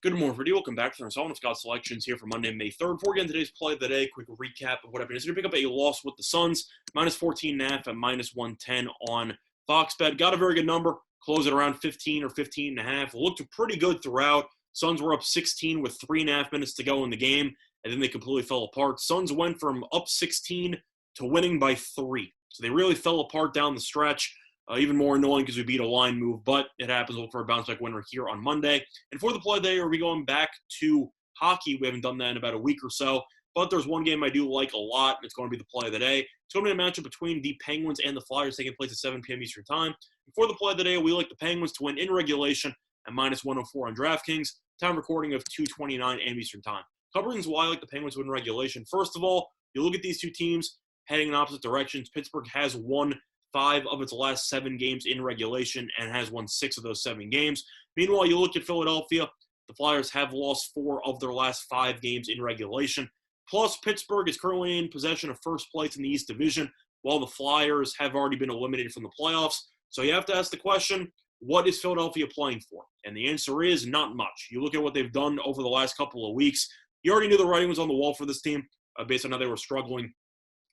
Good morning, everybody. Welcome back to the installment of Scott Selections here for Monday, May 3rd. Before we get into today's play of the day, quick recap of what happened. It's going to pick up a loss with the Suns, minus 14.5 at minus 110 on Fox Bet. Got a very good number, closed at around 15 or 15.5. Looked pretty good throughout. Suns were up 16 with 3.5 minutes to go in the game, and then they completely fell apart. Suns went from up 16 to winning by 3. So they really fell apart down the stretch. Even more annoying because we beat a line move, but it happens. We'll look for a bounce-back winner here on Monday. And for the play today, we'll be going back to hockey. We haven't done that in about a week or so, but there's one game I do like a lot, and it's going to be the play of the day. It's going to be a matchup between the Penguins and the Flyers taking place at 7 p.m. Eastern Time. And for the play of the day, we like the Penguins to win in regulation at minus 104 on DraftKings. Time recording of 2:29 a.m. Eastern Time. Couple reasons why I like the Penguins to win regulation. First of all, you look at these two teams heading in opposite directions. Pittsburgh has won 5 of its last 7 games in regulation and has won 6 of those 7 games. Meanwhile, you look at Philadelphia, the Flyers have lost 4 of their last 5 games in regulation. Plus, Pittsburgh is currently in possession of first place in the East Division, while the Flyers have already been eliminated from the playoffs. So you have to ask the question, what is Philadelphia playing for? And the answer is not much. You look at what they've done over the last couple of weeks. You already knew the writing was on the wall for this team based on how they were struggling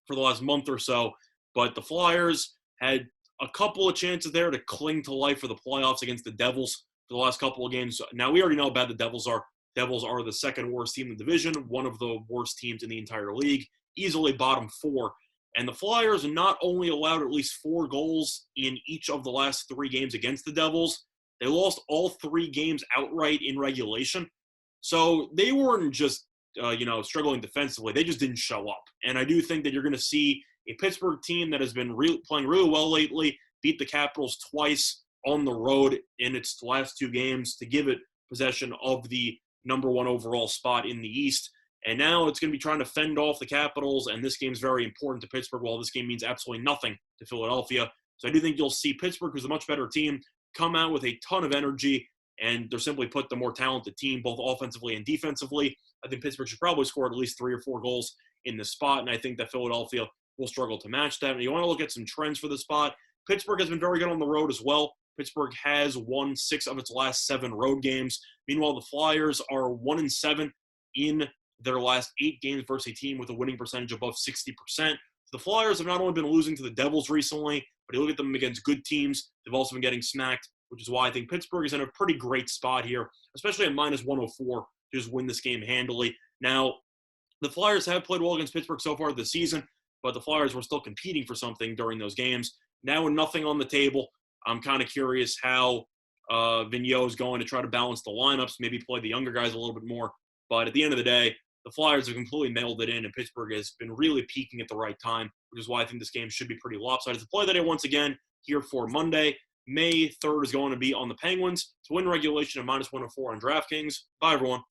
for the last month or so. But the Flyers had a couple of chances there to cling to life for the playoffs against the Devils for the last couple of games. Now, we already know how bad the Devils are. Devils are the second worst team in the division, one of the worst teams in the entire league, easily bottom 4. And the Flyers not only allowed at least 4 goals in each of the last 3 games against the Devils, they lost all 3 games outright in regulation. So they weren't just, struggling defensively. They just didn't show up. And I do think that you're going to see a Pittsburgh team that has been playing really well lately, beat the Capitals twice on the road in its last 2 games to give it possession of the number 1 overall spot in the East. And now it's going to be trying to fend off the Capitals, and this game is very important to Pittsburgh, while this game means absolutely nothing to Philadelphia. So I do think you'll see Pittsburgh, who's a much better team, come out with a ton of energy, and they're simply put the more talented team, both offensively and defensively. I think Pittsburgh should probably score at least 3 or 4 goals in this spot, and I think that Philadelphia will struggle to match that. And you want to look at some trends for the spot. Pittsburgh has been very good on the road as well. Pittsburgh has won 6 of its last 7 road games. Meanwhile, the Flyers are 1-7 in their last 8 games versus a team with a winning percentage above 60%. The Flyers have not only been losing to the Devils recently, but you look at them against good teams, they've also been getting smacked, which is why I think Pittsburgh is in a pretty great spot here, especially at minus 104 to just win this game handily. Now, the Flyers have played well against Pittsburgh so far this season, but the Flyers were still competing for something during those games. Now with nothing on the table, I'm kind of curious how Vigneault is going to try to balance the lineups, maybe play the younger guys a little bit more. But at the end of the day, the Flyers have completely mailed it in, and Pittsburgh has been really peaking at the right time, which is why I think this game should be pretty lopsided. The play that I once again here for Monday, May 3rd, is going to be on the Penguins to win regulation at minus 104 on DraftKings. Bye, everyone.